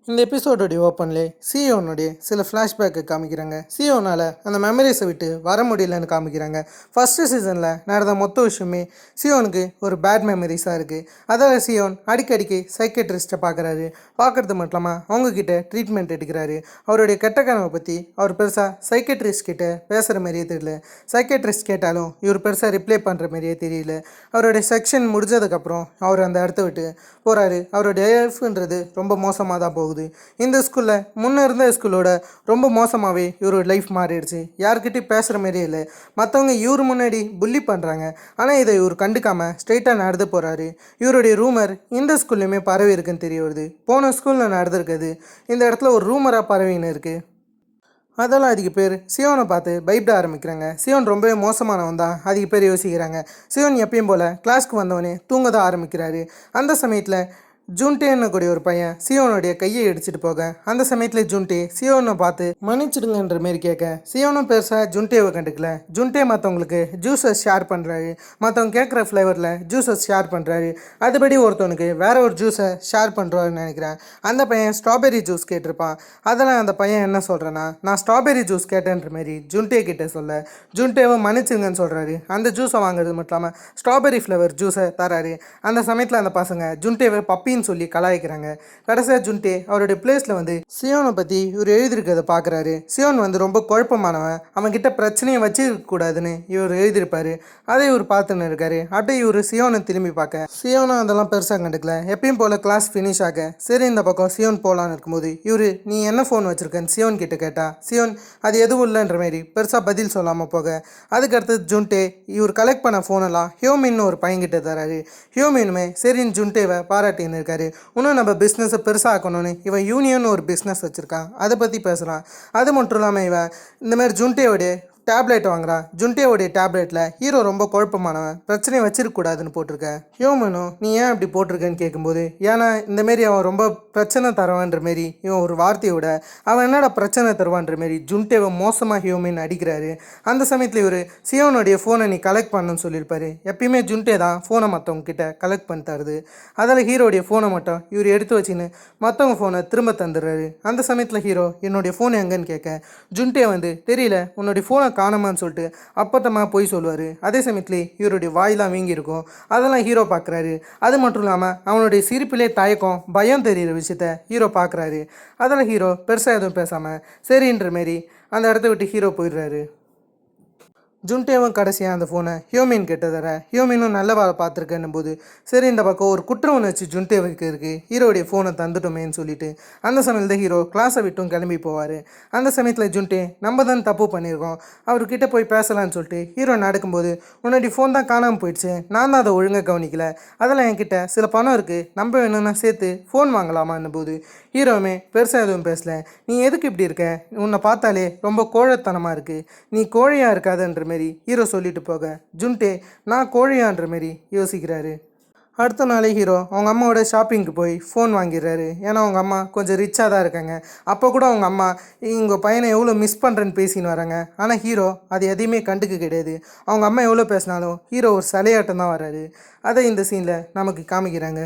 இந்த எபிசோடோடைய ஓப்பன்லே சியோனுடைய சில ஃப்ளாஷ்பேக்கை காமிக்கிறாங்க. சியோனால் அந்த மெமரிஸை விட்டு வர முடியலன்னு காமிக்கிறாங்க. ஃபஸ்ட்டு சீசனில் நடந்த மொத்த விஷயமே சியோனுக்கு ஒரு பேட் மெமரிஸாக இருக்குது. அதாவது சியோன் அடிக்கடிக்கு சைக்கட்ரிஸ்ட்டை பார்க்குறாரு. பார்க்குறது மட்டும் இல்லாமல் அவங்கக்கிட்ட ட்ரீட்மெண்ட் எடுக்கிறாரு. அவருடைய கெட்ட கனவை பற்றி அவர் பெருசாக சைக்கட்ரிஸ்ட் கிட்ட பேசுகிற மாதிரியே தெரியல. சைக்கட்ரிஸ்ட் கேட்டாலும் இவர் பெருசாக ரிப்ளை பண்ணுற மாதிரியே தெரியல. அவருடைய செக்ஷன் முடிஞ்சதுக்கப்புறம் அவர் அந்த இடத்த விட்டு போகிறாரு. அவருடைய லைஃப்ன்றது ரொம்ப மோசமாக தான் போகுது. இந்த ஸ்கூலில் முன்னே இருந்த ஸ்கூலோட ரொம்ப மோசமாகவே இவரோட லைஃப் மாறிடுச்சு. யார்கிட்டையும் பேசுகிற மாதிரியே இல்லை. மற்றவங்க இவர் முன்னாடி புள்ளி பண்ணுறாங்க. ஆனால் இதை இவர் கண்டுக்காமல் ஸ்ட்ரெயிட்டாக நடந்து போகிறாரு. இவருடைய ரூமர் இந்த ஸ்கூல்லையுமே பரவி இருக்குன்னு தெரிய வருது. போன ஸ்கூலில் நடந்திருக்குது இந்த இடத்துல ஒரு ரூமராக பரவின்னு இருக்குது. அதெல்லாம் அதிக பேர் சியோனை பார்த்து பயப்பட ஆரம்பிக்கிறாங்க. சியோன் ரொம்பவே மோசமானவன் தான் அதிக பேர் யோசிக்கிறாங்க. சியோன் எப்பயும் போல் கிளாஸ்க்கு வந்தவனே தூங்க தான் ஆரம்பிக்கிறாரு. அந்த சமயத்தில் ஜூன்டேன்னு கூடிய ஒரு பையன் சியோனுடைய கையை இடிச்சிட்டு போக, அந்த சமயத்தில் ஜூன்டே சியோனை பார்த்து மன்னிச்சிடுங்கன்ற மாரி கேட்க, சியோனும் பெருசாக ஜூன்டேவை கண்டுக்கல. ஜூன்டே மற்றவங்களுக்கு ஜூஸஸ் ஷேர் பண்ணுறாரு. மற்றவங்க கேட்குற ஃப்ளேவரில் ஜூஸஸ் ஷேர் பண்ணுறாரு. அதுபடி ஒருத்தவனுக்கு வேற ஒரு ஜூஸை ஷேர் பண்ணுறாருன்னு நினைக்கிறேன். அந்த பையன் ஸ்ட்ராபெரி ஜூஸ் கேட்டிருப்பான். அதெல்லாம் அந்த பையன் என்ன சொல்கிறேன்னா, நான் ஸ்ட்ராபெரி ஜூஸ் கேட்டேன்ற மாரி ஜூன்டே கிட்டே சொல்ல, ஜூன்டேவை மன்னிச்சுங்கன்னு சொல்கிறாரு. அந்த ஜூஸை வாங்குறது மட்டும் இல்லாமல் ஸ்ட்ராபெரி ஃப்ளேவர் ஜூஸை தராரு. அந்த சமயத்தில் அந்த பசங்க ஜூன்டேவை பப்பின்னு சொல்லி கலாய்க்கிறாங்க. கடைசியாக ஜுன்டே அவருடைய பிளேஸில் வந்து சியோனை பற்றி இவர் எழுதியிருக்கிறத பார்க்குறாரு. சியோன் வந்து ரொம்ப குழப்பமானவன், அவன்கிட்ட பிரச்சனையை வச்சிருக்கக்கூடாதுன்னு இவர் எழுதியிருப்பார். அதை இவர் பார்த்துன்னு இருக்காரு. அப்படியே இவர் சியோனை திரும்பி பார்க்க, சியோனும் அதெல்லாம் பெருசாக கண்டுக்கல. எப்பயும் போல் கிளாஸ் ஃபினிஷ் ஆக சரி இந்த பக்கம் சியோன் போகலான்னு இருக்கும்போது இவர் நீ என்ன ஃபோன் வச்சுருக்கேன்னு சியோன் கிட்ட கேட்டா, சியோன் அது எதுவும் இல்லைன்ற மாரி பெருசாக பதில் சொல்லாமல் போக, அதுக்கடுத்து ஜுன்டே இவர் கலெக்ட் பண்ண ஃபோனெல்லாம் ஹியோமின்னு ஒரு பையன்கிட்ட தராரு. ஹியோமினுமே சரின்னு ஜுன்டேவை பாராட்டின்னு இருக்காரு. இன்னும் நம்ம பிஸ்னஸை பெருசாக்கணும்னு இவன் யூனியன் ஒரு பிஸ்னஸ் வச்சுருக்கான். அதை பற்றி பேசுகிறான். அது மட்டும் இல்லாமல் இவன் இந்தமாதிரி ஜுன்டேவோடைய டேப்லெட் வாங்குறான். ஜுன்டேவோடைய டேப்லெட்டில் ஹீரோ ரொம்ப குழப்பமானவன், பிரச்சனையை வச்சிருக்கக்கூடாதுன்னு போட்டிருக்கேன். ஹியூமனும் நீ ஏன் அப்படி போட்டிருக்கேன்னு கேட்கும்போது, ஏன்னா இந்தமாரி அவன் ரொம்ப பிரச்சனை தருவான்ற மாரி இவன் ஒரு வார்த்தையை விட, அவன் என்னடா பிரச்சனை தருவான்ற மாரி ஜுன்டேவை மோசமாக ஹியூமன் அடிக்கிறாரு. அந்த சமயத்தில் இவர் சியோனுடைய ஃபோனை நீ கலெக்ட் பண்ணுன்னு சொல்லியிருப்பாரு. எப்பயுமே ஜுன்டே தான் ஃபோனை மற்றவங்க கிட்ட கலெக்ட் பண்ணி தருது. அதில் ஹீரோடைய ஃபோனை மட்டும் இவர் எடுத்து வச்சுன்னு மற்றவங்க ஃபோனை திரும்ப தந்துடுறாரு. அந்த சமயத்தில் ஹீரோ என்னுடைய ஃபோன் எங்கன்னு கேட்க, ஜுன்டே வந்து தெரியல உன்னுடைய ஃபோனை காணமான்னு சொல்லிட்டு அப்பட்டமாக போய் சொல்லுவார். அதே சமயத்துலேயே இவருடைய வாயெலாம் வீங்கியிருக்கும். அதெல்லாம் ஹீரோ பார்க்குறாரு. அது மட்டும் இல்லாமல் அவனுடைய சிரிப்பிலே தயக்கம் பயம் தெரிகிற விஷயத்த ஹீரோ பார்க்குறாரு. அதில் ஹீரோ பெருசாக எதுவும் பேசாமல் சரின்ற மாரி அந்த இடத்த விட்டு ஹீரோ போயிடுறாரு. ஜுன்டேவும் கடைசியாக அந்த ஃபோனை ஹியோமின் கிட்ட தர, ஹியோமினும் நல்ல வேலை பார்த்துருக்கேன்னும் போது சரி இந்த பக்கம் ஒரு குற்றம் உணர்ச்சி ஜுன்டேவுக்கு இருக்குது, ஹீரோடைய ஃபோனை தந்துட்டோமேன்னு சொல்லிட்டு அந்த சமயத்தில் ஹீரோ கிளாஸை விட்டும் கிளம்பி போவார். அந்த சமயத்தில் ஜுன்டே நம்ம தான் தப்பு பண்ணியிருக்கோம், அவர்கிட்ட போய் பேசலான்னு சொல்லிட்டு ஹீரோ நடக்கும்போது உன்னுடைய ஃபோன் தான் காணாமல் போயிடுச்சு, நான் தான் அதை ஒழுங்காக கவனிக்கல, அதெல்லாம் என்கிட்ட சில பணம் இருக்குது, நம்ம வேணும்னா சேர்த்து ஃபோன் வாங்கலாமான்னு போது ஹீரோவுமே பெருசாக எதுவும் பேசல. நீ எதுக்கு இப்படி இருக்க, உன்னை பார்த்தாலே ரொம்ப கோழைத்தனமாக இருக்குது, நீ கோழையாக இருக்காதுன்ற மாரி ஹீரோ சொல்லிட்டு போக, ஜுன்டே நான் கோழியான்ற மாரி யோசிக்கிறாரு. அடுத்த நாளே ஹீரோ அவங்க அம்மாவோட ஷாப்பிங்க்கு போய் ஃபோன் வாங்கிடுறாரு. ஏன்னா அவங்க அம்மா கொஞ்சம் ரிச்சாக தான் இருக்காங்க. அப்போ கூட அவங்க அம்மா உங்கள் பையனை எவ்வளோ மிஸ் பண்ணுறேன்னு பேசின்னு வராங்க. ஆனால் ஹீரோ அது எதையுமே கண்டுக்க கிடையாது. அவங்க அம்மா எவ்வளோ பேசினாலும் ஹீரோ ஒரு சிலையாட்டம் தான் வராரு. அதை இந்த சீனில் நமக்கு காமிக்கிறாங்க.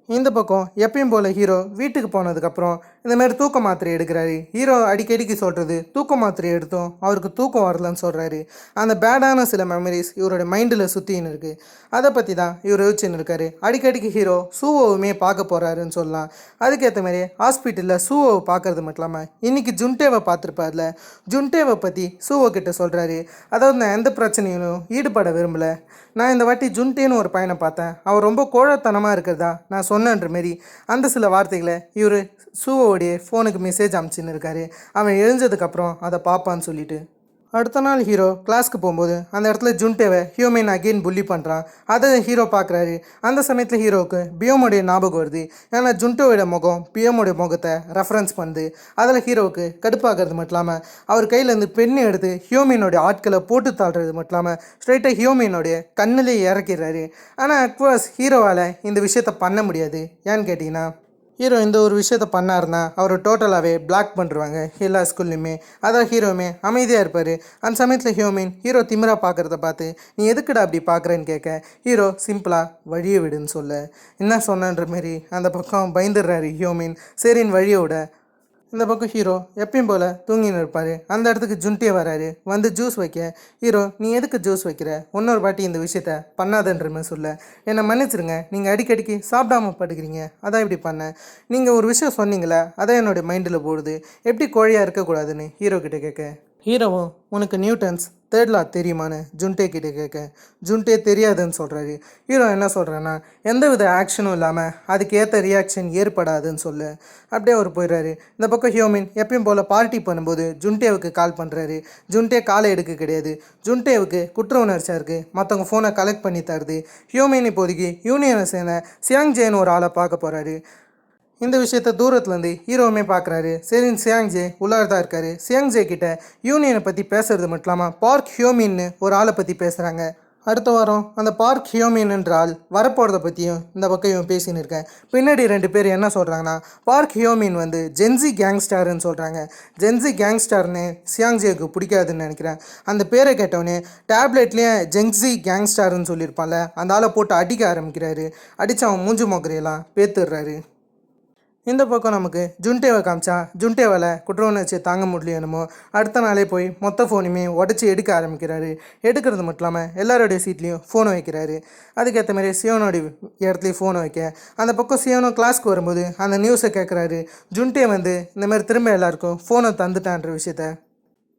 இந்த பக்கம் எப்பயும் போல் ஹீரோ வீட்டுக்கு போனதுக்கப்புறம் இந்தமாரி தூக்க மாத்திரை எடுக்கிறாரு. ஹீரோ அடிக்கடிக்கு சொல்கிறது தூக்க மாத்திரை எடுத்தோம் அவருக்கு தூக்கம் வரலன்னு சொல்கிறாரு. அந்த பேடான சில மெமரிஸ் இவரோட மைண்டில் சுற்றின்னு இருக்குது. அதை பற்றி தான் இவர் யோசிச்சுன்னு இருக்காரு. அடிக்கடிக்கு ஹீரோ சூவோவுமே பார்க்க போகிறாருன்னு சொல்லலாம். அதுக்கேற்ற மாதிரி ஹாஸ்பிட்டலில் சூவோவை பார்க்கறது மட்டும் இல்லாமல் இன்றைக்கி ஜுன்டேவை பார்த்துருப்பார்ல, ஜுன்டேவை பற்றி சூவோ கிட்ட சொல்கிறாரு. அதாவது நான் எந்த பிரச்சனையிலும் ஈடுபட விரும்பலை, நான் இந்த வாட்டி ஜுன்டேன்னு ஒரு பையனை பார்த்தேன், அவர் ரொம்ப கோழத்தனமாக இருக்கிறதா நான் சொன்னன்ற மாரி அந்த சில வார்த்தைகளை இவர் சூவோடைய ஃபோனுக்கு மெசேஜ் அனுப்பிச்சின்னு இருக்காரு. அவன் எழுந்ததுக்கப்புறம் அதை பார்ப்பான்னு சொல்லிட்டு. அடுத்த நாள் ஹீரோ கிளாஸ்க்கு போகும்போது அந்த இடத்துல ஜுன்டேவை ஹியூமன் அகெயின் புள்ளி பண்ணுறான். அதை ஹீரோ பார்க்குறாரு. அந்த சமயத்தில் ஹீரோவுக்கு பியோமோடைய ஞாபகம் வருது. ஏன்னா ஜுன்டோவோட முகம் பியோமோடைய முகத்தை ரெஃபரன்ஸ் பண்ணுது. அதில் ஹீரோவுக்கு கடுப்பாகிறது மட்டும் இல்லாமல் அவர் கையிலேருந்து பெண்ணை எடுத்து ஹியூமனோடைய ஆட்களை போட்டு தாழ்றது மட்டும் இல்லாமல் ஸ்ட்ரைட்டாக ஹியூமனோடைய கண்ணிலே இறக்கிறாரு. ஆனால் அட்வாஸ் ஹீரோவால் இந்த விஷயத்தை பண்ண முடியாது. ஏன்னு கேட்டிங்கன்னா ஹீரோ இந்த ஒரு விஷயத்த பண்ணாருன்னா அவரை டோட்டலாகவே பிளாக் பண்ணிருவாங்க எல்லா ஸ்கூல்லையுமே. அதான் ஹீரோவுமே அமைதியாக இருப்பார். அந்த சமயத்தில் ஹீரோ திமிரா பார்க்குறத பார்த்து நீ எதுக்குடா அப்படி பார்க்குறேன்னு கேட்க ஹீரோ சிம்பிளாக வழியை விடுன்னு சொல்ல என்ன சொன்னன்ற மாரி அந்த பக்கம் பயந்துடுறாரு ஹியோமின். சரின்னு வழியை விட இந்த பக்கம் ஹீரோ எப்பயும் போல் தூங்கின்னு இருப்பார். அந்த இடத்துக்கு ஜுன்டே வராரு. வந்து ஜூஸ் வைக்க ஹீரோ நீ எதுக்கு ஜூஸ் வைக்கிற, இன்னொரு வாட்டி இந்த விஷயத்த பண்ணாதன்ற மாதிரி சொல்ல என்னை மன்னிச்சிருங்க, நீங்கள் அடிக்கடிக்கு சாப்பிடாம படுக்கிறீங்க, அதான் இப்படி பண்ணேன். நீங்கள் ஒரு விஷயம் சொன்னீங்களே அதான் என்னுடைய மைண்டில் போடுது, எப்படி கோழியாக இருக்கக்கூடாதுன்னு ஹீரோ கிட்டே கேட்க ஹீரோவும் உனக்கு நியூட்டன்ஸ் தேர்ட் லா தெரியுமான்னு ஜுன்டே கிட்டே கேட்க ஜுன்டே தெரியாதுன்னு சொல்கிறாரு. ஹீரோ என்ன சொல்கிறேன்னா எந்த வித ஆக்ஷனும் இல்லாமல் அதுக்கு ஏற்ற ரியாக்ஷன் ஏற்படாதுன்னு சொல்லு. அப்படியே அவர் போயிடுறாரு. இந்த பக்கம் ஹியோமின் எப்பயும் போல் பார்ட்டி பண்ணும்போது ஜுன்டேவுக்கு கால் பண்ணுறாரு. ஜுன்டே காலை எடுக்க கிடையாது. ஜுன்டேவுக்கு குற்ற உணர்ச்சியாக இருக்குது. மற்றவங்க ஃபோனை கலெக்ட் பண்ணி தருது. ஹியோமின் இப்போதைக்கு யூனியனை சேர்ந்த சியாங் ஜேன்னு ஒரு ஆளை பார்க்க போகிறாரு. இந்த விஷயத்த தூரத்துலேருந்து ஹீரோவுமே பார்க்குறாரு. சரின்னு சியாங்ஜே உள்ளார தான் இருக்காரு. சியாங்ஜே கிட்ட யூனியனை பற்றி பேசுறது மட்டும் இல்லாமல் பார்க் ஹியோமின்னு ஒரு ஆளை பற்றி பேசுகிறாங்க. அடுத்த வாரம் அந்த பார்க் ஹியோமின்ன்ற ஆள் வரப்போகிறத பற்றியும் இந்த பக்கம் இவன் பேசின்னு இருக்கேன். பின்னாடி 2 பேர் என்ன சொல்கிறாங்கன்னா பார்க் ஹியோமின் வந்து ஜென்சி கேங்ஸ்டாருன்னு சொல்கிறாங்க. ஜென்சி கேங்ஸ்டார்னு சியாங்ஜேக்கு பிடிக்காதுன்னு நினைக்கிறேன். அந்த பேரை கேட்டவனே டேப்லெட்லேயே ஜென்சி கேங்ஸ்டாருன்னு சொல்லியிருப்பான்ல அந்த ஆளை போட்டு அடிக்க ஆரம்பிக்கிறாரு. அடித்து அவன் மூஞ்சி மொக்கரையெல்லாம் பேத்துடுறாரு. இந்த பக்கம் நமக்கு ஜுன்டேவை காமிச்சா ஜுன்டேவால் குற்ற உணர்ச்சியை தாங்க முடியணுமோ அடுத்த நாளே போய் மொத்த ஃபோனையுமே உடச்சி எடுக்க ஆரம்பிக்கிறாரு. எடுக்கிறது மட்டும் இல்லாமல் எல்லாரோடைய சீட்லேயும் ஃபோனை வைக்கிறாரு. அதுக்கேற்ற மாதிரி சியோனோடைய இடத்துலையும் ஃபோனை வைக்க அந்த பக்கம் சியோனோ கிளாஸ்க்கு வரும்போது அந்த நியூஸை கேட்குறாரு. ஜுன்டே வந்து இந்த மாதிரி திரும்ப எல்லாருக்கும் ஃபோனை தந்துட்டான்ற விஷயத்த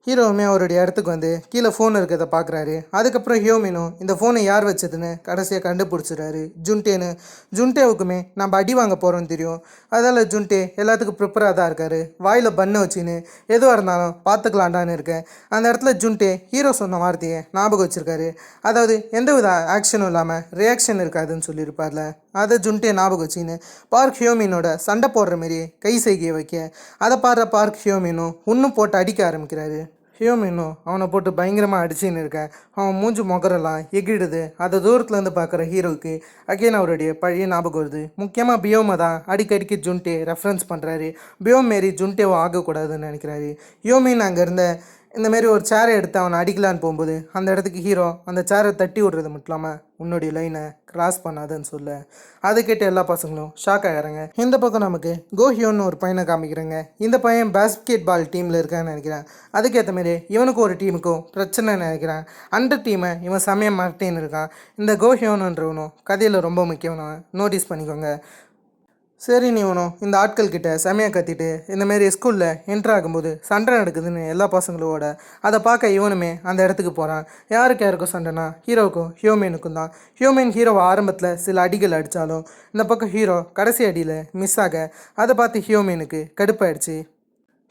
ஹீரோவுமே அவருடைய இடத்துக்கு வந்து கீழே ஃபோன் இருக்கிறத பார்க்குறாரு. அதுக்கப்புறம் ஹியோமினும் இந்த ஃபோனை யார் வச்சதுன்னு கடைசியாக கண்டுபிடிச்சிடுறாரு ஜுன்டேன்னு. ஜுன்டேவுக்குமே நம்ம அடி வாங்க போகிறோன்னு தெரியும். அதால் ஜுன்டே எல்லாத்துக்கும் ப்ரிப்பராக தான் இருக்கார். வாயில் பண்ணு வச்சுன்னு எதுவாக இருந்தாலும் பார்த்துக்கலாண்டான்னு இருக்கேன். அந்த இடத்துல ஜுன்டே ஹீரோ சொன்ன வார்த்தையை ஞாபகம் வச்சுருக்காரு. அதாவது எந்தவித ஆக்ஷனும் இல்லாமல் ரியாக்ஷன் இருக்காதுன்னு சொல்லியிருப்பார்ல, அதை ஜுன்டே ஞாபகம் வச்சுன்னு பார்க் ஹியோமினோட சண்டை போடுற மாரி கை செய்கையை வைக்க அதை பாடுற பார்க் ஹியோமினும் இன்னும் போட்டு அடிக்க ஆரம்பிக்கிறாரு. ஹியோமினும் அவனை போட்டு பயங்கரமாக அடிச்சுன்னு இருக்கேன். அவன் மூஞ்சி மொகரெல்லாம் எகிடுது. அதை தூரத்துலேருந்து பார்க்குற ஹீரோவுக்கு அகெயின் அவருடைய பழைய ஞாபகம் வருது. முக்கியமாக பியோமை தான் அடிக்கடிக்கு ஜுன்டே ரெஃபரன்ஸ் பண்ணுறாரு. பியோம் மாரி ஜுன்டேவும் ஆகக்கூடாதுன்னு நினைக்கிறாரு. ஹியோமின் அங்கே இருந்த இந்தமாரி ஒரு சேரை எடுத்து அவனை அடிக்கலான்னு போகும்போது அந்த இடத்துக்கு ஹீரோ அந்த சேரை தட்டி விடுறது மட்டும் இல்லாமல் உன்னுடைய லைனை கிராஸ் பண்ணாதுன்னு சொல்ல அதை கேட்டு எல்லா பசங்களும் ஷாக் ஆகிறாங்க. இந்த பக்கம் நமக்கு கோஹியோன்னு ஒரு பையனை காமிக்கிறாங்க. இந்த பையன் பாஸ்கெட் பால் டீமில் இருக்கான்னு நினைக்கிறேன். அதுக்கேற்ற மாரி இவனுக்கும் ஒரு டீமுக்கும் பிரச்சனை நினைக்கிறேன். அந்த டீமை இவன் சமயம் மாட்டேன்னு இருக்கான். இந்த கோஹியோனுன்றவனும் கதையில் ரொம்ப முக்கியம்னு நோட்டீஸ் பண்ணிக்கோங்க. சரி நீ இவனும் இந்த ஆட்கள்கிட்ட செமையாக கத்திட்டு இந்தமாரி ஸ்கூலில் என்ட்ரு ஆகும்போது சண்டை நடக்குதுன்னு எல்லா பசங்களோட அதை பார்க்க இவனுமே அந்த இடத்துக்கு போகிறான். யாருக்கும் சண்டைனா ஹீரோவுக்கும் ஹியோமேனுக்கும் தான். ஹியோமேன் ஹீரோவை ஆரம்பத்தில் சில அடிகள் அடித்தாலும் இந்த பக்கம் ஹீரோ கடைசி அடியில் மிஸ் ஆக அதை பார்த்து ஹியோமேனுக்கு கடுப்பாயிடுச்சு.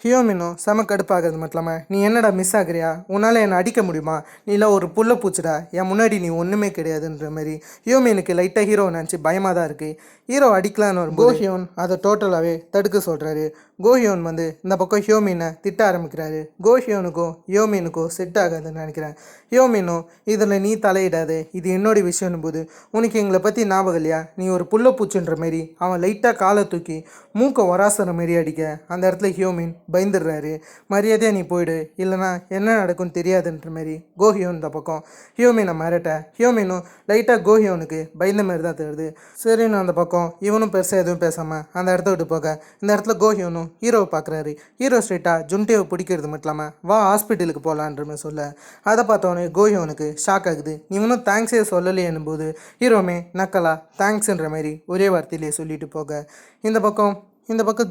ஹியோமினும் செம கடுப்பாகிறது மட்டும் இல்லாமல் நீ என்னடா மிஸ் ஆகுறியா, உன்னால் என்னை அடிக்க முடியுமா, நீலாம் ஒரு புல்லை பூச்சிடா, என் முன்னாடி நீ ஒன்றுமே கிடையாதுன்ற மாதிரி ஹியோமினுக்கு லைட்டாக ஹீரோ நினச்சி பயமாக தான் இருக்குது. ஹீரோ அடிக்கலான்னு வரும் கோஹியோன் அதை டோட்டலாகவே தடுக்க சொல்கிறாரு. கோஹியோன் வந்து இந்த பக்கம் ஹியோமினை திட்ட ஆரம்பிக்கிறாரு. கோஹியோனுக்கும் ஹியோமினுக்கும் செட் ஆகாதுன்னு நினைக்கிறேன். ஹியோமினும் இதில் நீ தலையிடாது, இது என்னோடய விஷயம்னு போது உனக்கு எங்களை பற்றி ஞாபகம் இல்லையா, நீ ஒரு புல்லை பூச்சுன்ற மாரி அவன் லைட்டாக காலை தூக்கி மூக்கை ஒராசுற மாரி அடிக்க அந்த இடத்துல ஹியோமின் பயந்துடுறாரு. மரியாதையாக நீ போயிடு, இல்லைனா என்ன நடக்கும்னு தெரியாதுன்ற மாரி கோஹியோன் இந்த பக்கம் ஹியோமினை மிரட்ட ஹியோமினும் லைட்டாக கோஹியோனுக்கு பயந்த மாதிரி தான் தெரியுது. சரின்னு அந்த பக்கம் இவனும் பெருசாக எதுவும் பேசாமல் அந்த இடத்த விட்டு போக இந்த இடத்துல கோஹியோனும் ஹீரோவை பார்க்குறாரு. ஹீரோ ஸ்ட்ரெயிட்டாக ஜுன்டேவை பிடிக்கிறது மட்டும் இல்லாமல் வா ஹாஸ்பிட்டலுக்கு போகலான்ற மாதிரி சொல்ல அதை பார்த்தவொடனே கோஹியோனுக்கு ஷாக் ஆகுது. இவனும் தேங்க்ஸே சொல்லலையேன்னும் போது ஹீரோமே நக்கலா தேங்க்ஸ்ன்ற மாதிரி ஒரே வார்த்தையிலேயே சொல்லிட்டு போக இந்த பக்கம்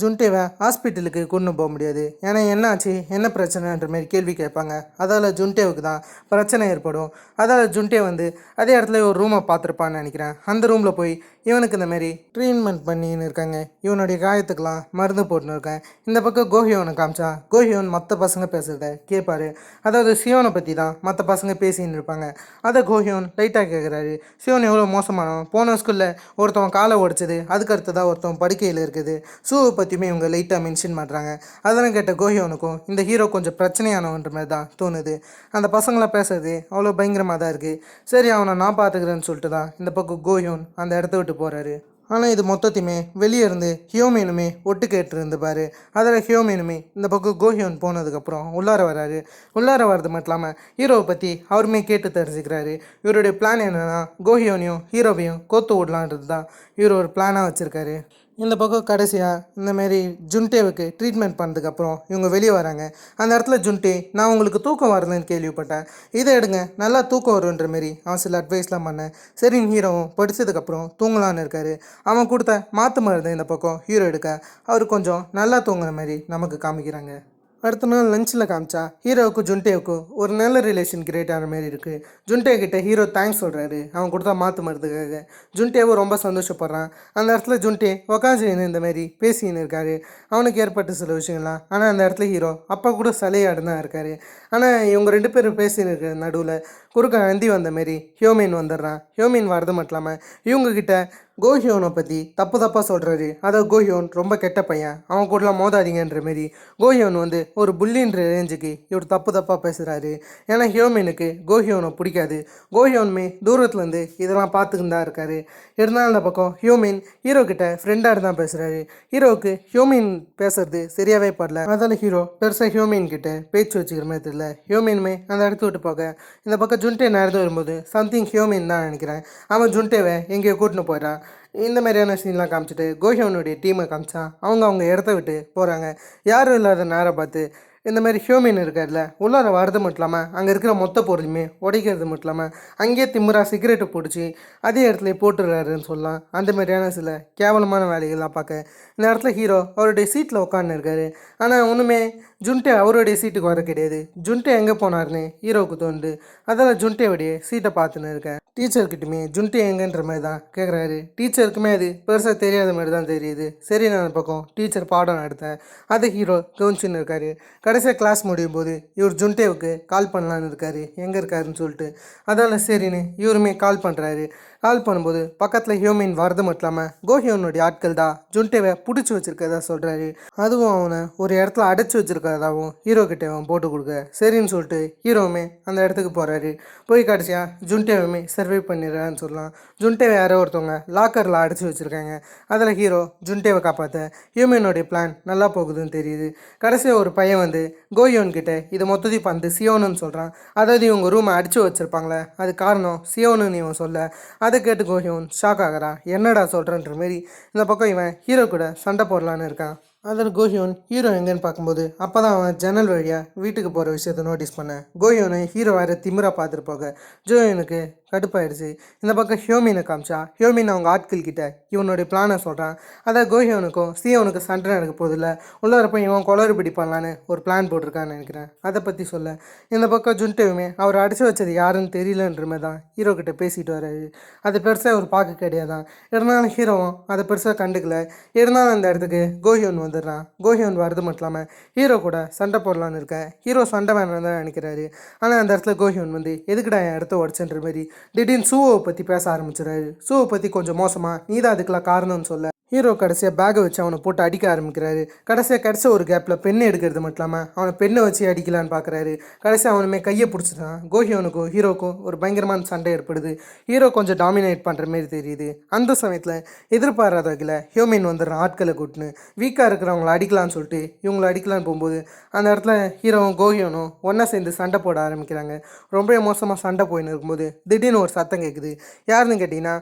ஜுன்டேவை ஹாஸ்பிட்டலுக்கு கொண்டு போக முடியாது. ஏன்னா என்னாச்சு என்ன பிரச்சனைன்ற மாதிரி கேள்வி கேட்பாங்க. அதால் ஜுன்டேவுக்கு தான் பிரச்சனை ஏற்படும். அதால் ஜுன்டே வந்து அதே இடத்துல ஒரு ரூமை பார்த்துருப்பான்னு நினைக்கிறேன். அந்த ரூமில் போய் இவனுக்கு இந்த மாதிரி ட்ரீட்மெண்ட் பண்ணின்னு இருக்காங்க. இவனுடைய காயத்துக்கெலாம் மருந்து போட்டுன்னு இருக்கேன். இந்த பக்கம் கோஹியோனை காமிச்சா கோஹியோன் மற்ற பசங்க பேசுகிறத கேட்பாரு. அதாவது சியோனை பற்றி தான் மற்ற பசங்க பேசின்னு இருப்பாங்க. அதை கோஹியோன் லைட்டாக கேட்குறாரு. சியோன் எவ்வளோ மோசமானவன், போன ஸ்கூலில் ஒருத்தவன் காலை உடைச்சது, அதுக்கு அடுத்ததாக ஒருத்தவன் படுக்கையில் இருக்குது, ஷூவை பற்றியுமே இவங்க லைட்டாக மென்ஷன் பண்ணுறாங்க. அதெல்லாம் கேட்ட கோஹியோனுக்கும் இந்த ஹீரோ கொஞ்சம் பிரச்சனையானவன்ற மாதிரி தான் தோணுது. அந்த பசங்களாம் பேசுறது அவ்வளோ பயங்கரமாக தான் இருக்குது. சரி அவனை நான் பார்த்துக்கிறேன்னு சொல்லிட்டு தான் இந்த பக்கம் கோஹியோன் அந்த இடத்த விட்டு போகிறாரு. ஆனால் இது மொத்தத்தையுமே வெளியே இருந்து ஹியோமீனுமே ஒட்டு கேட்டு பாரு. அதில் ஹியோமீனுமே இந்த பக்கம் கோஹியோன் போனதுக்கப்புறம் உள்ளார வராரு. உள்ளார வர்றது மட்டும் இல்லாமல் ஹீரோவை பற்றி அவருமே கேட்டு தெரிஞ்சுக்கிறாரு. இவருடைய பிளான் என்னென்னா கோஹியோனையும் ஹீரோவையும் கோத்து விடலான்றது தான் இவர் ஒரு பிளானாக வச்சுருக்காரு. இந்த பக்கம் கடைசியாக இந்தமாரி ஜுன்டேவுக்கு ட்ரீட்மெண்ட் பண்ணதுக்கப்புறம் இவங்க வெளியே வராங்க. அந்த இடத்துல ஜுன்டே, நான் உங்களுக்கு தூக்கம் வருதுன்னு கேள்விப்பட்டேன், இதை எடுங்க, நல்லா தூக்கம் வருன்ற மாரி அவன் சில அட்வைஸ்லாம் பண்ணேன். சரின்னு ஹீரோவும் படித்ததுக்கப்புறம் தூங்கலான்னு இருக்காரு. அவன் கொடுத்த மாற்று மருந்து இந்த பக்கம் ஹீரோ எடுக்க அவர் கொஞ்சம் நல்லா தூங்குற மாதிரி நமக்கு காமிக்கிறாங்க. அடுத்த நாள் லஞ்சில் காமிச்சா ஹீரோவுக்கு ஜுன்டேவுக்கும் ஒரு நல்ல ரிலேஷன் கிரியேட் ஆகிற மாதிரி இருக்குது. ஜுன்டே கிட்ட ஹீரோ தேங்க்ஸ் சொல்கிறாரு அவன் கொடுத்தா மாற்று மருந்துக்காக. ஜுன்டேவும் ரொம்ப சந்தோஷப்படுறான். அந்த இடத்துல ஜுன்டே உக்காஞ்சின்னு இந்த மாதிரி பேசின்னு இருக்காரு. அவனுக்கு ஏற்பட்ட சில விஷயங்கள்லாம். ஆனால் அந்த இடத்துல ஹீரோ அப்பா கூட சலையாடு தான் இருக்கார். ஆனால் இவங்க 2 பேரும் பேசின்னு இருக்கிற நடுவில் குறுக்க நந்தி வந்த மாரி ஹியோமின் வந்துடுறான். ஹியோமின் வரது மட்டும் இல்லாமல் இவங்கக்கிட்ட கோஹியோனை பற்றி தப்பாக சொல்கிறாரு. அதாவது கோஹியோன் ரொம்ப கெட்ட பையன், அவன் கூடலாம் மோதாதீங்கன்ற மாரி கோஹியோன் வந்து ஒரு புல்லின்ற ரேஞ்சுக்கு இவர் தப்பாக பேசுகிறாரு. ஏன்னா ஹியோமினுக்கு கோஹியோனை பிடிக்காது. கோஹியோனுமே தூரத்துலேருந்து இதெல்லாம் பார்த்துக்கிட்டு தான் இருக்காரு. இருந்தாலும் அந்த பக்கம் ஹியோமின் ஹீரோ கிட்ட ஃப்ரெண்டாக தான் பேசுகிறாரு. ஹீரோவுக்கு ஹியோமின் பேசுறது சரியாகவே படல. அதனால் ஹீரோ பெருசாக ஹியோமின் கிட்ட பேச்சு வச்சுக்கிற மாதிரி தெரியல. ஹியோமினுமே அந்த இடத்த விட்டு போக இந்த பக்கம் ஜுன்டே நடந்து வரும்போது சம்திங் ஹியோமின் தான் நினைக்கிறேன். அவன் ஜுன்டேவை எங்கேயோ கூட்டின்னு போயிடான். இந்த மாதிரியான சீன்லாம் காமிச்சிட்டு கோஹியோனுடைய டீமை காமிச்சா அவங்க இடத்த விட்டு போகிறாங்க. யாரும் இல்லாத நேரம் பார்த்து இந்த மாதிரி ஹியோமின் இருக்கார்ல உள்ளார வரது மட்டும் இல்லாமல் அங்கே இருக்கிற மொத்த பொருளுமே உடைக்கிறது மட்டும் இல்லாமல் அங்கேயே திமுறா சிகரெட்டை பிடிச்சி அதே இடத்துல போட்டுடுறாருன்னு சொல்லலாம். அந்த மாதிரியான சில கேவலமான வேலைகள்லாம் பார்க்க இந்த இடத்துல ஹீரோ அவருடைய சீட்டில் உட்காந்து இருக்காரு. ஆனால் ஒன்றுமே ஜுன்டே அவருடைய சீட்டுக்கு வர கிடையாது. ஜுன்டே எங்கே போனார்னு ஹீரோவுக்கு தோணுது. அதெல்லாம் ஜுன்டேவுடைய சீட்டை பார்த்துன்னு இருக்கேன். டீச்சர்கிட்டமே ஜுன்டே எங்கன்ற மாதிரி தான் கேட்குறாரு. டீச்சருக்குமே அது பெருசாக தெரியாத மாதிரி தான் தெரியுது. சரி, நான் பக்கம் டீச்சர் பாடம் நடத்தேன், அதை ஹீரோ கவனிச்சுன்னு இருக்காரு. கடைசியாக கிளாஸ் முடியும் போது இவர் ஜுன்டேவுக்கு கால் பண்ணலான்னு இருக்காரு, எங்கே இருக்காருன்னு சொல்லிட்டு. அதனால் சரின்னு இவருமே கால் பண்ணுறாரு. கால் பண்ணும்போது பக்கத்தில் ஹியோமின் வரது மட்டும் இல்லாமல் கோஹியோனுடைய ஆட்கள் தான் ஜுன்டேவை பிடிச்சி வச்சுருக்கதா சொல்கிறாரு. அதுவும் அவனை ஒரு இடத்துல அடைச்சி வச்சுருக்கதாகவும் ஹீரோ கிட்டே அவன் போட்டு கொடுக்க சரின்னு சொல்லிட்டு ஹீரோவுமே அந்த இடத்துக்கு போகிறாரு. போய் கடைசியாக ஜுன்டேவுமே சர்வை பண்ணிடுறான்னு சொல்லலாம். ஜுன்டேவை யாரோ ஒருத்தவங்க லாக்கரில் அடைச்சி வச்சுருக்காங்க. அதில் ஹீரோ ஜுன்டேவை காப்பாற்ற ஹியூமனோடைய பிளான் நல்லா போகுதுன்னு தெரியுது. கடைசியாக ஒரு பையன் வந்து கோஹியோன் கிட்டே இதை மொத்தத்தையும் பார்த்து சியோனுன்னு சொல்கிறான். அதாவது இவங்க ரூமை அடித்து வச்சுருப்பாங்களே அது காரணம் சியோனுன்னு இவன் சொல்ல, அதை கேட்டு கோஹியோன் ஷாக் ஆகிறான். என்னடா சொல்கிறன்ற மாரி இந்த பக்கம் இவன் ஹீரோ கூட சண்டை போடலான்னு இருக்கான். அதில் கோஹியோன் ஹீரோ எங்கேன்னு பார்க்கும்போது அப்போ தான் அவன் ஜன்னல் வழியாக வீட்டுக்கு போகிற விஷயத்த நோட்டீஸ் பண்ணேன். கோஹியோனை ஹீரோ வேறு திமிரா பார்த்துட்டு போக ஜோயோனுக்கு கடுப்பாயிடுச்சு. இந்த பக்கம் ஹியோமினை காமிச்சா ஹியோமின் அவங்க ஆட்கள் கிட்ட இவனுடைய பிளானை சொல்கிறான். அதான் கோஹியோனுக்கும் சியோனுக்கு சண்டை நடக்க போதில்ல, உள்ளாரப்போ இவன் குளறுபடி பண்ணலான்னு ஒரு பிளான் போட்டிருக்கான்னு நினைக்கிறேன். அதை பற்றி சொல்ல இந்த பக்கம் ஜுன்டேவுமே அவர் அடித்து வச்சது யாருன்னு தெரியலன்ற மாதிரி தான் ஹீரோ கிட்ட பேசிட்டு வர்றாரு. அது பெருசாக ஒரு பார்க்க கிடையாதான். இருந்தாலும் ஹீரோவும் அதை பெருசாக கண்டுக்கல. இருந்தாலும் அந்த இடத்துக்கு கோஹியோன் வந்துடுறான். கோஹியோன் வரது மட்டும் இல்லாமல் ஹீரோ கூட சண்டை போடலான்னு இருக்கேன். ஹீரோ சண்டை வேணாம் தான் நினைக்கிறாரு. ஆனால் அந்த இடத்துல கோஹியோன் வந்து எதுக்குடா என் இடத்த உடச்சுன்ற மாதிரி திடீர்னு சூவை பற்றி பேச ஆரம்பிச்சிடறாரு. சூவை பற்றி கொஞ்சம் மோசமாக நீ தான் அதுக்கெல்லாம் காரணம்னு சொல்ல ஹீரோ கடைசியாக பேக்கை வச்சு அவனை போட்டு அடிக்க ஆரம்பிக்கிறாரு. கடைசியாக ஒரு கேப்பில் பெண்ணை எடுக்கிறது மட்டும் இல்லாமல் அவனை பெண்ணை வச்சு அடிக்கலான்னு பார்க்குறாரு. கடைசியாக அவனுமே கையை பிடிச்சிட்டான். கோஹியோனுக்கும் ஹீரோக்கும் ஒரு பயங்கரமான சண்டை ஏற்படுது. ஹீரோ கொஞ்சம் டாமினேட் பண்ணுற மாரி தெரியுது. அந்த சமயத்தில் எதிர்பாராத வகையில் ஹியூமன் வந்துடுறான். ஆட்களை கூட்டின்னு வீக்காக இருக்கிறவங்கள அடிக்கலான்னு சொல்லிட்டு இவங்களை அடிக்கலான்னு போகும்போது அந்த இடத்துல ஹீரோவும் கோஹியோனும் ஒன்றா சேர்ந்து சண்டை போட ஆரம்பிக்கிறாங்க. ரொம்ப மோசமாக சண்டை போயின்னு இருக்கும்போது திடீர்னு ஒரு சத்தம் கேட்குது. யாருன்னு கேட்டிங்கன்னா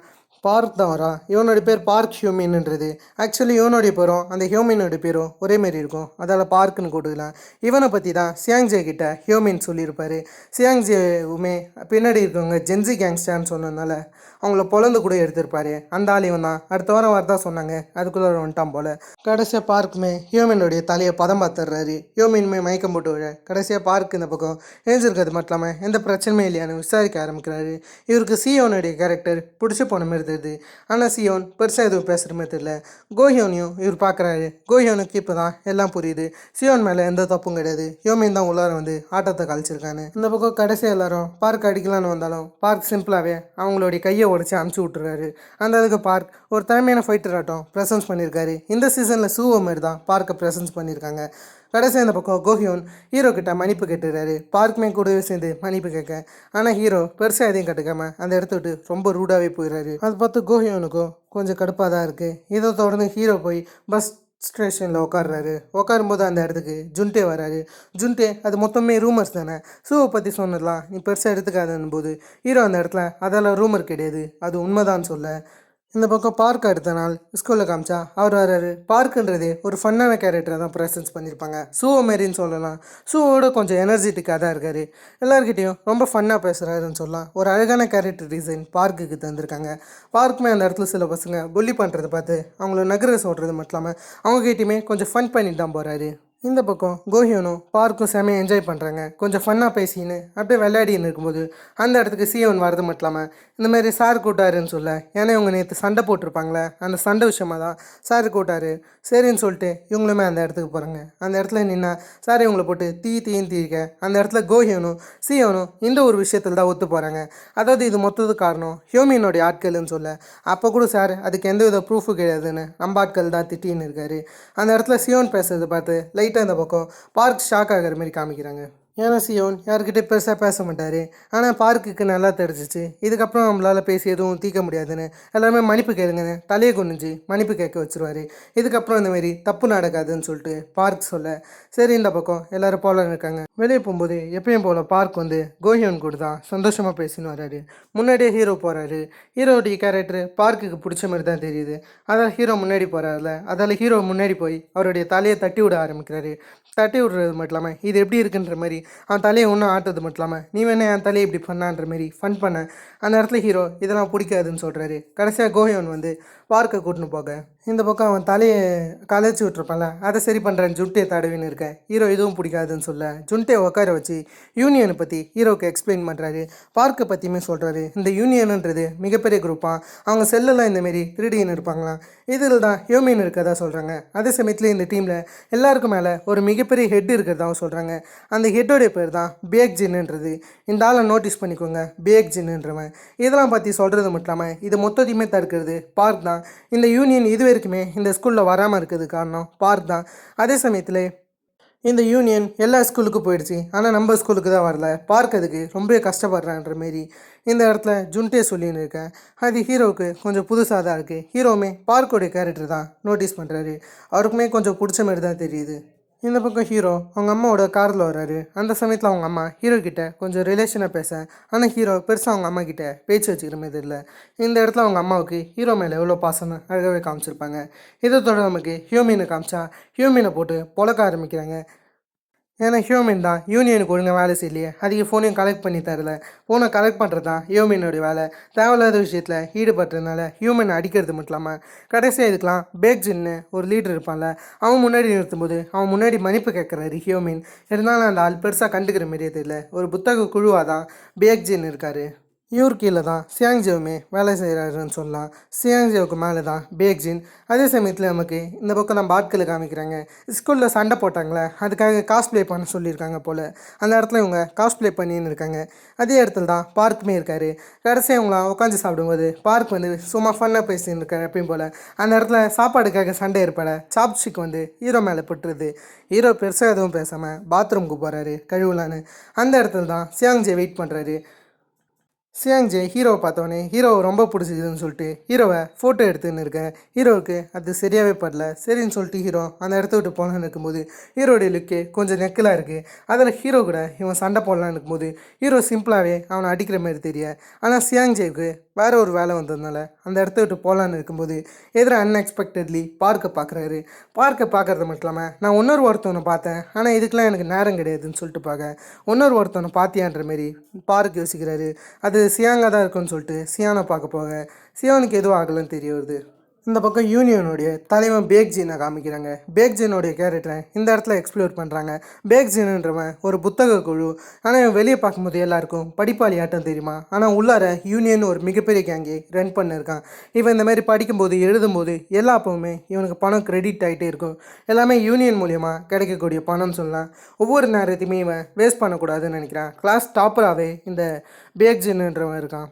பார்க் தான் வரான். இவனுடைய பேர் பார்க் ஹியூமின்ன்றது. ஆக்சுவலி இவனுடைய பேரும் அந்த ஹியூமினோடைய பேரும் ஒரே மாரி இருக்கும், அதால் பார்க்குன்னு கூட்டுக்கலாம். இவனை பற்றி தான் சியாங்ஜே கிட்ட ஹியூமின் சொல்லியிருப்பார். சியாங்ஜேவுமே பின்னாடி இருக்கவங்க ஜென்சி கேங்ஸ்டான்னு சொன்னதுனால அவங்கள பொழந்து கூட எடுத்திருப்பாரு. அந்த ஆள் இவன் தான். அடுத்த வாரம் வரதா சொன்னாங்க, அதுக்குள்ளே வந்துட்டான் போல். கடைசியாக பார்க்குமே ஹியூமனுடைய தலையை பதம் பார்த்துடுறாரு. ஹியூமின்மே மயக்கம் போட்டு விழ கடைசியாக பார்க் இந்த பக்கம் எழுந்திருக்கிறது மட்டும் இல்லாமல் எந்த பிரச்சனையும் இல்லையான்னு விசாரிக்க ஆரம்பிக்கிறாரு. இவருக்கு சியோனுடைய கேரக்டர் பிடிச்சி போன மாதிரி தெரியுது. ஆனால் சியோன் பெருசாக எதுவும் பேசுகிற மாதிரி தெரியல. கோஹியோனையும் இவர் பார்க்குறாரு. கோஹியோனுக்கு இப்போ தான் எல்லாம் புரியுது. சியோன் மேலே எந்த தப்பும் கிடையாது. ஹியூமின் தான் உள்ளார வந்து ஆட்டத்தை கழிச்சிருக்கான்னு. இந்த பக்கம் கடைசியாக எல்லாரும் பார்க் அடிக்கலான்னு வந்தாலும் பார்க் சிம்பிளாகவே அவங்களுடைய கையை உடச்சி அனுப்பிச்சி விட்டுறாரு. அந்த அதுக்கு பார்க் ஒரு திறமையான ஃபைட்டர் ஆட்டம் ப்ரெசன்ஸ் பண்ணியிருக்காரு. இந்த சீசனில் சூவோ மாரி தான் பார்க்கை ப்ரெசன்ஸ் பண்ணியிருக்காங்க. கடைசி அந்த பக்கம் கோஹியோன் ஹீரோ கிட்ட மன்னிப்பு கேட்டுறாரு. பார்க்குமே கூடவே சேர்ந்து மன்னிப்பு கேட்க, ஆனால் ஹீரோ பெருசாக எதையும் கட்டுக்காம அந்த இடத்த விட்டு ரொம்ப ரூடாகவே போயிடுறாரு. அதை பார்த்து கோஹியோனுக்கும் கொஞ்சம் கடுப்பாக தான் இருக்குது. இதை தொடர்ந்து ஹீரோ போய் பஸ் ஸ்டேஷனில் உட்காடுறாரு. உட்காரும்போது அந்த இடத்துக்கு ஜுன்டே வராரு. ஜுன்டே அது மொத்தமே ரூமர்ஸ் தானே, ஷூவை பற்றி சொன்னதெல்லாம் நீ பெருசாக எடுத்துக்காதுன்னு போது ஹீரோ அந்த இடத்துல அதெல்லாம் ரூமர் கிடையாது, அது உண்மைதான் சொல்ல. இந்த பக்கம் பார்க் அடுத்த நாள் ஸ்கூலில் காமிச்சா அவர் வர்றாரு. பார்க்குன்றதே ஒரு ஃபன்னான கேரக்டரை தான் ப்ரெசன்ஸ் பண்ணியிருப்பாங்க. ஷூவோ மாரின்னு சொல்லலாம். ஷூவோட கொஞ்சம் எனர்ஜெட்டிக்காக தான் இருக்கார். எல்லாருக்கிட்டையும் ரொம்ப ஃபன்னாக பேசுகிறாருன்னு சொல்லலாம். ஒரு அழகான கேரக்டர் டிசைன் பார்க்குக்கு தந்திருக்காங்க. பார்க்குமே அந்த இடத்துல சில பசங்க புல்லி பண்ணுறதை பார்த்து அவங்கள நகர சொல்கிறது மட்டும் இல்லாமல் அவங்ககிட்டையுமே கொஞ்சம் ஃபன் பண்ணிட்டு தான் போகிறாரு. இந்த பக்கம் கோஹியோனும் பார்க்கும் செமையாக என்ஜாய் பண்ணுறாங்க. கொஞ்சம் ஃபன்னாக பேசின்னு அப்படியே விளையாடின்னு இருக்கும்போது அந்த இடத்துக்கு சியோன் வரது மட்டும் இல்லாமல் இந்தமாரி சார் கூட்டாருன்னு சொல்ல, ஏன்னா இவங்க நேற்று சண்டை போட்டிருப்பாங்களே, அந்த சண்டை விஷயமாக தான் சார் கூட்டாரு. சரின்னு சொல்லிட்டு இவங்களுமே அந்த இடத்துக்கு போகிறாங்க. அந்த இடத்துல நின்னா சார் இவங்களை போட்டு தீன்னு தீக்க அந்த இடத்துல கோஹியோனும் சியோனும் இந்த ஒரு விஷயத்தில் தான் ஒத்து போகிறாங்க. அதாவது இது மொத்தத்துக்கு காரணம் ஹியூமியனுடைய ஆட்கள்னு சொல்ல, அப்போ கூட சார் அதுக்கு எந்த வித ப்ரூஃபு கிடையாதுன்னு நம்ம ஆட்கள் தான் திட்டின்னு இருக்காரு. அந்த இடத்துல சியோன் பேசுறதை பார்த்து லைட்டாக இந்த பக்கம் பார்க் ஷாக் ஆகிற மாதிரி காமிக்கிறாங்க. ஏன்னா சியோன் யார்கிட்ட பெருசாக பேச மாட்டார். ஆனால் பார்க்குக்கு நல்லா தெரிஞ்சிச்சு இதுக்கப்புறம் நம்மளால் பேசி எதுவும் தீர்க்க முடியாதுன்னு எல்லாருமே மன்னிப்பு கேளுங்கன்னு தலையை குனிஞ்சு மன்னிப்பு கேட்க வச்சுருவார். இதுக்கப்புறம் இந்தமாரி தப்பு நடக்காதுன்னு சொல்லிட்டு பார்க் சொல்ல, சரி இந்த பக்கம் எல்லோரும் போலன்னு இருக்காங்க. வெளியே போகும்போது எப்பயும் போல் பார்க் வந்து கோஹியோன் கூட தான் சந்தோஷமாக பேசின்னு வர்றாரு. முன்னாடியே ஹீரோ போகிறாரு. ஹீரோடைய கேரக்டர் பார்க்குக்கு பிடிச்ச மாதிரி தான் தெரியுது. அதால் ஹீரோ முன்னாடி போகிறாருல, அதால் ஹீரோ முன்னாடி போய் அவருடைய தலையை தட்டி விட ஆரம்பிக்கிறாரு. தட்டி விடுறது மட்டும் இல்லாமல் இது எப்படி இருக்குன்ற மாதிரி அவன் தலையை ஒன்றும் ஆட்டுறது மட்டும் இல்லாமல் நீ வேணா என் தலையை இப்படி பண்ணான்ற மாதிரி ஃபன் பண்ண அந்த இடத்துல ஹீரோ இதெல்லாம் பிடிக்காதுன்னு சொல்கிறாரு. கடைசியாக கோஹியோன் வந்து பார்க்கை கூட்டின்னு போக இந்த பக்கம் அவன் தலையை கலைச்சி விட்டுருப்பான்ல, அதை சரி பண்ணுறேன் ஜுன்டே தடவின்னு இருக்க ஹீரோ இதுவும் பிடிக்காதுன்னு சொல்ல ஜுன்டே உட்கார வச்சு யூனியனை பற்றி ஹீரோவுக்கு எக்ஸ்பிளைன் பண்ணுறாரு. பார்க்கை பற்றியுமே சொல்கிறாரு. இந்த யூனியனுன்றது மிகப்பெரிய குரூப்பாக அவங்க செல்லெல்லாம் இந்தமாரி திருடின்னு இருப்பாங்களாம். இதில் தான் ஹியூமன் இருக்கிறதா சொல்கிறாங்க. அதே சமயத்தில் இந்த டீமில் எல்லாருக்கும் மேலே ஒரு மிகப்பெரிய ஹெட் இருக்கிறதாவும் சொல்கிறாங்க. அந்த ஹெட்டோடைய பேர் தான் பேக் ஜின்னுன்றது. இந்த ஆளை நோட்டீஸ் பண்ணிக்கோங்க, பேக் ஜின்னுன்றவன். இதெல்லாம் பற்றி சொல்கிறது மட்டும் இல்லாமல் இது மொத்தத்தையுமே தடுக்கிறது பார்க் தான். இந்த யூனியன் இது வரைக்குமே இந்த ஸ்கூலில் வராமல் இருக்கிறது காரணம் பார்க் தான். அதே சமயத்தில் இந்த யூனியன் எல்லா ஸ்கூலுக்கும் போயிடுச்சு, ஆனால் நம்ம ஸ்கூலுக்கு தான் வரல. பார்க் அதுக்கு ரொம்ப கஷ்டப்படுறான்ற மாரி இந்த இடத்துல ஜுன்டே சொல்லின்னு இருக்கேன். அது ஹீரோவுக்கு கொஞ்சம் புதுசாக தான் இருக்குது. ஹீரோவுமே பார்க்கோடைய கேரக்டர் தான் நோட்டீஸ் பண்ணுறாரு. அவருக்குமே கொஞ்சம் பிடிச்ச மாதிரி தான் தெரியுது. இந்த பக்கம் ஹீரோ அவங்க அம்மாவோட காரில் வர்றாரு. அந்த சமயத்தில் அவங்க அம்மா ஹீரோ கிட்ட கொஞ்சம் ரிலேஷனாக பேச, ஆனால் ஹீரோ பெருசாக அவங்க அம்மா கிட்ட பேச்சு வச்சுக்கிற மாதிரி இல்லை. இந்த இடத்துல அவங்க அம்மாவுக்கு ஹீரோ மேலே எவ்வளோ பாசம்னு அழகாகவே காமிச்சிருப்பாங்க. இதை தொடர்ந்து நமக்கு ஹியூமனை காமிச்சா ஹியூமனை போட்டு பொழக்க ஆரம்பிக்கிறாங்க. ஏன்னா ஹியூமன் தான் யூனியனுக்கு ஒழுங்காக வேலை செய்யலையே, அதிக ஃபோனையும் கலெக்ட் பண்ணி தரல. ஃபோனை கலெக்ட் பண்ணுறது தான் ஹியூமனோடைய வேலை. தேவையில்லாத விஷயத்தில் ஈடுபட்டுறதுனால ஹியூமனை அடிக்கிறது மட்டும் இல்லாமல் கடைசியாக இதுக்கெலாம் பேக்ஜின்னு ஒரு லீடர் இருப்பான்ல, அவன் முன்னாடி நிறுத்தும்போது அவன் முன்னாடி மன்னிப்பு கேட்குறாரு ஹியூமன். இருந்தாலும் அந்த ஆள் பெருசாக கண்டுக்கிற மாதிரியே தெரியல. ஒரு புத்தக குழுவாக தான் பேக்ஜின் இருக்கார். இவர் கீழே தான் சியாங்ஜியோவுமே வேலை செய்கிறாருன்னு சொல்லலாம். சியாங்ஜியோவுக்கு மேலே தான் பேக்ஜின். அதே சமயத்தில் நமக்கு இந்த பக்கம் நம்ம ஆட்களை காமிக்கிறாங்க. ஸ்கூலில் சண்டை போட்டாங்களே, அதுக்காக காஸ்ப்ளே பண்ண சொல்லியிருக்காங்க போல். அந்த இடத்துல இவங்க காஸ்ப்ளே பண்ணின்னு இருக்காங்க. அதே இடத்துல தான் பார்க்குமே இருக்கார். கடைசியாக இவங்களாம் உட்காந்து சாப்பிடும்போது பார்க் வந்து சும்மா ஃபன்னாக பேசின்னு இருக்காரு எப்பயும் போல். அந்த இடத்துல சாப்பாடுக்காக சண்டை ஏற்பட சாப்ஸ்டிக் வந்து ஹீரோ மேலே பட்டுருது. ஹீரோ பெருசாக எதுவும் பேசாமல் பாத்ரூமுக்கு போகிறாரு கழுவலான்னு. அந்த இடத்துல தான் சியாங்ஜியை வெயிட் பண்ணுறாரு. சியாங்ஜே ஹீரோவை பார்த்தோன்னே ஹீரோவை ரொம்ப பிடிச்சிதுன்னு சொல்லிட்டு ஹீரோவை ஃபோட்டோ எடுத்துன்னு இருக்கேன். ஹீரோவுக்கு அது சரியாகவே படல. சரின்னு சொல்லிட்டு ஹீரோ அந்த இடத்த விட்டு போகலான்னு இருக்கும்போது ஹீரோடைய லுக்கே கொஞ்சம் நெக்கலாக இருக்குது. அதில் ஹீரோ கூட இவன் சண்டை போடலான்னு இருக்கும்போது ஹீரோ சிம்பிளாகவே அவனை அடிக்கிற மாதிரி தெரிய, ஆனால் சியாங்ஜேவுக்கு வேறு ஒரு வேலை வந்ததுனால அந்த இடத்த விட்டு போகலான்னு இருக்கும்போது எதிராக அன்எக்ஸ்பெக்டட்லி பார்க்கை பார்க்குறாரு. பார்க்கை பார்க்குறது மட்டும் இல்லாமல் நான் ஒருத்தவனை பார்த்தேன், ஆனால் இதுக்கெலாம் எனக்கு நேரம் கிடையாதுன்னு சொல்லிட்டு பார்க்க ஒருத்தவனை பார்த்தியான்ற மாரி பார்க் யோசிக்கிறாரு. அது சியாங்காக தான் இருக்குன்னு சொல்லிட்டு சியானை பார்க்க போக சியானுக்கு எதுவும் ஆகலைன்னு தெரிய வருது. இந்த பக்கம் யூனியனுடைய தலைவன் பேக்ஜினை காமிக்கிறாங்க. பேக்ஜினுடைய கேரக்டரை இந்த இடத்துல எக்ஸ்ப்ளோர் பண்ணுறாங்க. பேக்ஜின்ன்றவன் ஒரு புத்தக குழு, ஆனால் இவன் வெளியே பார்க்கும்போது எல்லாருக்கும் படிப்பாளி ஆட்டம் தெரியுமா, ஆனால் உள்ளார யூனியன் ஒரு மிகப்பெரிய கேங்கை ரன் பண்ணியிருக்கான். இவன் இந்த மாதிரி படிக்கும்போது எழுதும்போது எல்லா அப்பவுமே இவனுக்கு பணம் கிரெடிட் ஆகிட்டே இருக்கும். எல்லாமே யூனியன் மூலியமாக கிடைக்கக்கூடிய பணம்னு சொல்லலாம். ஒவ்வொரு நேரத்தையுமே இவன் வேஸ்ட் பண்ணக்கூடாதுன்னு நினைக்கிறான். கிளாஸ் டாப்பராகவே இந்த பேக்ஜின்ன்றவன் இருக்கான்.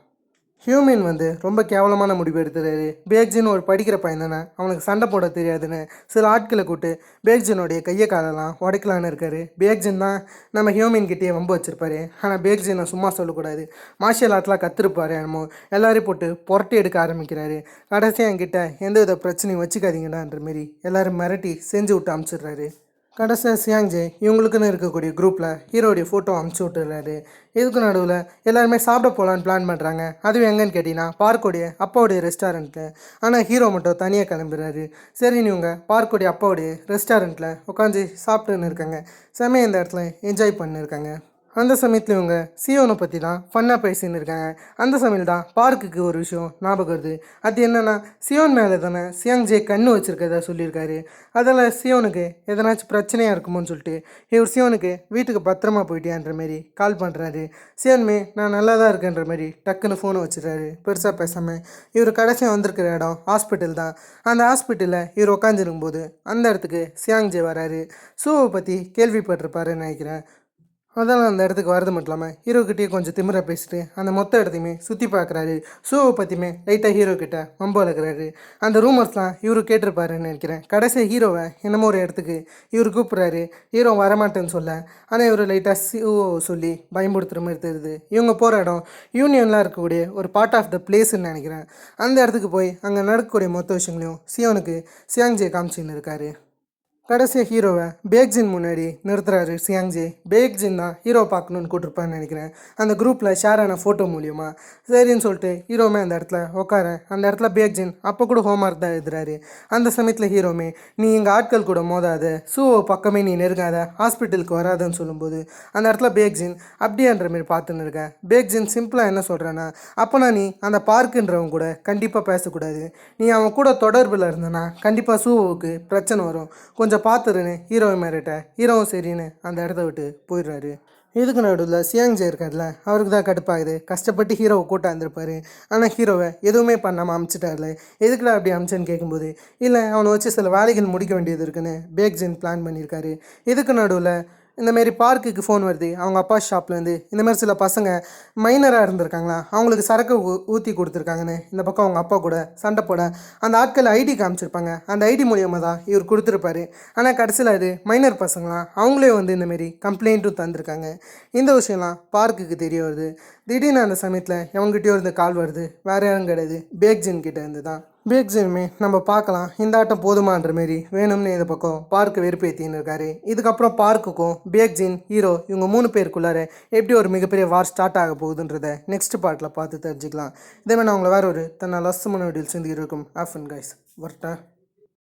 ஹியூமன் வந்து ரொம்ப கேவலமான முடிவு எடுத்துறாரு. பேக்ஜின் ஒரு படிக்கிற பையன் தானே, அவனுக்கு சண்டை போட தெரியாதுன்னு சில ஆட்களை கூட்டு பேக்ஜினுடைய கையை காலெல்லாம் உடைக்கலான்னு இருக்காரு. பேக்ஜின் தான் நம்ம ஹியூமன் கிட்டேயே வம்பு வச்சிருப்பாரு. ஆனால் பேக்ஜினை சும்மா சொல்லக்கூடாது, மார்ஷியல் ஆர்ட்லாம் கற்றுருப்பாரு. என்னமோ எல்லாரையும் போட்டு புரட்டி எடுக்க ஆரம்பிக்கிறாரு. கடைசியாக என்கிட்ட எந்த வித பிரச்சனையும் வச்சுக்காதீங்கடான்ற மாரி எல்லாரும் மிரட்டி செஞ்சு விட்டு அமுச்சிடுறாரு. கடைசியாக சியாங்ஜே இவங்களுக்குன்னு இருக்கக்கூடிய குரூப்பில் ஹீரோடைய ஃபோட்டோ அமுச்சு விட்டுறாரு. இதுக்கு நடுவில் எல்லாருமே சாப்பிட போகலான்னு பிளான் பண்ணுறாங்க. அதுவும் எங்கன்னு கேட்டிங்கன்னா பார்க்கோடைய அப்பாவுடைய ரெஸ்டாரண்ட்டில். ஆனால் ஹீரோ மட்டும் தனியாக கிளம்புறாரு. சரின்னு இவங்க பார்க்கோடைய அப்பாவுடைய ரெஸ்டாரண்ட்டில் உட்காந்து சாப்பிட்டுன்னு இருக்காங்க. செம்மையை இந்த இடத்துல என்ஜாய் பண்ணியிருக்காங்க. அந்த சமயத்தில் இவங்க சியோனை பற்றி தான் ஃபன்னாக பேசின்னு இருக்காங்க. அந்த சமயம் தான் பார்க்குக்கு ஒரு விஷயம் ஞாபகம் வருது. அது என்னென்னா, சியோன் மேலே தானே சியாங்ஜே கண்ணு வச்சுருக்கதா சொல்லியிருக்காரு. அதில் சியோனுக்கு எதனாச்சும் பிரச்சனையாக இருக்குமோன்னு சொல்லிட்டு இவர் சியோனுக்கு வீட்டுக்கு பத்திரமா போயிட்டியான்ற மாரி கால் பண்ணுறாரு. சியோன்மே நான் நல்லா தான் இருக்கேன்ற மாரி டக்குன்னு ஃபோனை வச்சுட்டாரு. பெருசாக பேசாமல் இவர் கடைசியாக வந்திருக்கிற இடம் ஹாஸ்பிட்டல் தான். அந்த ஹாஸ்பிட்டலில் இவர் உட்காந்துருக்கும்போது அந்த இடத்துக்கு சியாங்ஜே வராரு. சூவை பற்றி கேள்விப்பட்டிருப்பாருன்னு நினைக்கிறேன். அதெல்லாம் அந்த இடத்துக்கு வரது மட்டும் இல்லாமல் ஹீரோக்கிட்டேயே கொஞ்சம் திமிரா பேசிட்டு அந்த மொத்த இடத்தையுமே சுற்றி பார்க்குறாரு. ஷோவை பற்றியுமே லைட்டாக ஹீரோ கிட்ட வம்பு வளர்க்குறாரு. அந்த ரூமர்ஸ்லாம் இவரு கேட்டிருப்பாருன்னு நினைக்கிறேன். கடைசி ஹீரோவை என்னமோ ஒரு இடத்துக்கு இவர் கூப்பிட்றாரு. ஹீரோ வரமாட்டேன்னு சொல்ல, ஆனால் இவர் லைட்டாக சொல்லி பயன்படுத்துகிற மாதிரி தெரியுது. இவங்க போகிற இடம் யூனியன்லாம் இருக்கக்கூடிய ஒரு பார்ட் ஆஃப் த பிளேஸ்ன்னு நினைக்கிறேன். அந்த இடத்துக்கு போய் அங்கே நடக்கக்கூடிய மொத்த விஷயங்களையும் சியோனுக்கு சியாங்ஜே காமிச்சின்னு இருக்காரு. கடைசியாக ஹீரோவை பேக்ஜின் முன்னாடி நிறுத்துறாரு சியாங்ஜே. பேக்ஜின் தான் ஹீரோ பார்க்கணுன்னு கூட்டிருப்பான்னு நினைக்கிறேன். அந்த குரூப்பில் ஷேர் ஆன ஃபோட்டோ மூலியமாக சரின்னு சொல்லிட்டு ஹீரோமே அந்த இடத்துல உட்கார, அந்த இடத்துல பேக்ஜின் அப்போ கூட ஹோம்ஒர்க் தான் எழுதுறாரு. அந்த சமயத்தில் ஹீரோமே நீ எங்கள் ஆட்கள் கூட மோதாத, சூவோ பக்கமே நீ நெருங்காத, ஹாஸ்பிட்டலுக்கு வராதுன்னு சொல்லும்போது அந்த இடத்துல பேக்ஜின் அப்படின்ற மாரி பார்த்துன்னு இருக்கேன். பேக்ஜின் சிம்பிளாக என்ன சொல்கிறேன்னா, அப்போனா நீ அந்த பார்க்குன்றவங்க கூட கண்டிப்பாக பேசக்கூடாது. நீ அவன் கூட தொடர்பில் இருந்தனா கண்டிப்பாக சூவோவுக்கு பிரச்சனை வரும், கொஞ்சம் பார்த்துருன்னு ஹீரோவை மிரட்ட. ஹீரோவும் சரின்னு அந்த இடத்த விட்டு போயிடுறாரு. இதுக்கு நடுவில் சியாங்ஜே இருக்கார்ல, அவருக்கு தான் கடுப்பாகுது. கஷ்டப்பட்டு ஹீரோவை கூட்டாந்துருப்பாரு. ஆனால் ஹீரோவை எதுவுமே பண்ணாமல் அமுச்சிட்டார்ல. எதுக்குடா அப்படி அமிச்சேன்னு கேட்கும்போது, இல்லை அவனை வச்சு சில வேலைகள் முடிக்க வேண்டியது இருக்குன்னு பேக்ஜின் பிளான் பண்ணியிருக்காரு. இதுக்கு நடுவில் இந்தமாரி பார்க்குக்கு ஃபோன் வருது அவங்க அப்பா ஷாப்லேருந்து. இந்தமாதிரி சில பசங்க மைனராக இருந்திருக்காங்களா, அவங்களுக்கு சரக்கு ஊற்றி கொடுத்துருக்காங்கன்னு இந்த பக்கம் அவங்க அப்பா கூட சண்டை போட அந்த ஆட்கள் ஐடி காமிச்சிருப்பாங்க. அந்த ஐடி மூலியமாக தான் இவர் கொடுத்துருப்பாரு. ஆனால் கடைசியில் அது மைனர் பசங்களாம், அவங்களே வந்து இந்தமாரி கம்ப்ளைண்ட்டும் தந்திருக்காங்க. இந்த விஷயம்லாம் பார்க்குக்கு தெரிய வருது. திடீர்னு அந்த சமயத்தில் எவங்ககிட்டயோ இருந்து கால் வருது. வேறு யாரும் கிடையாது, பேக்ஜின் கிட்டே இருந்து தான். பேக்ஜினுமே நம்ம பார்க்கலாம் இந்த ஆட்டம் போதுமான்ற மாரி வேணும்னு இந்த பக்கம் பார்க்கு வெறுப்பேற்றின்னு இருக்காரு. இதுக்கப்புறம் பார்க்குக்கும் பேக்ஜின் ஹீரோ இவங்க 3 பேருக்குள்ளார எப்படி ஒரு மிகப்பெரிய வார் ஸ்டார்ட் ஆக போகுதுன்றதை நெக்ஸ்ட் பார்ட்டில் பார்த்து தெரிஞ்சுக்கலாம். இதே மாதிரி நான் உங்களை வேறு ஒரு தன்னால் லஸ்ஸமான வீடியோஸ் இருக்கும் ஆஃபன் கைஸ் வரட்டேன்.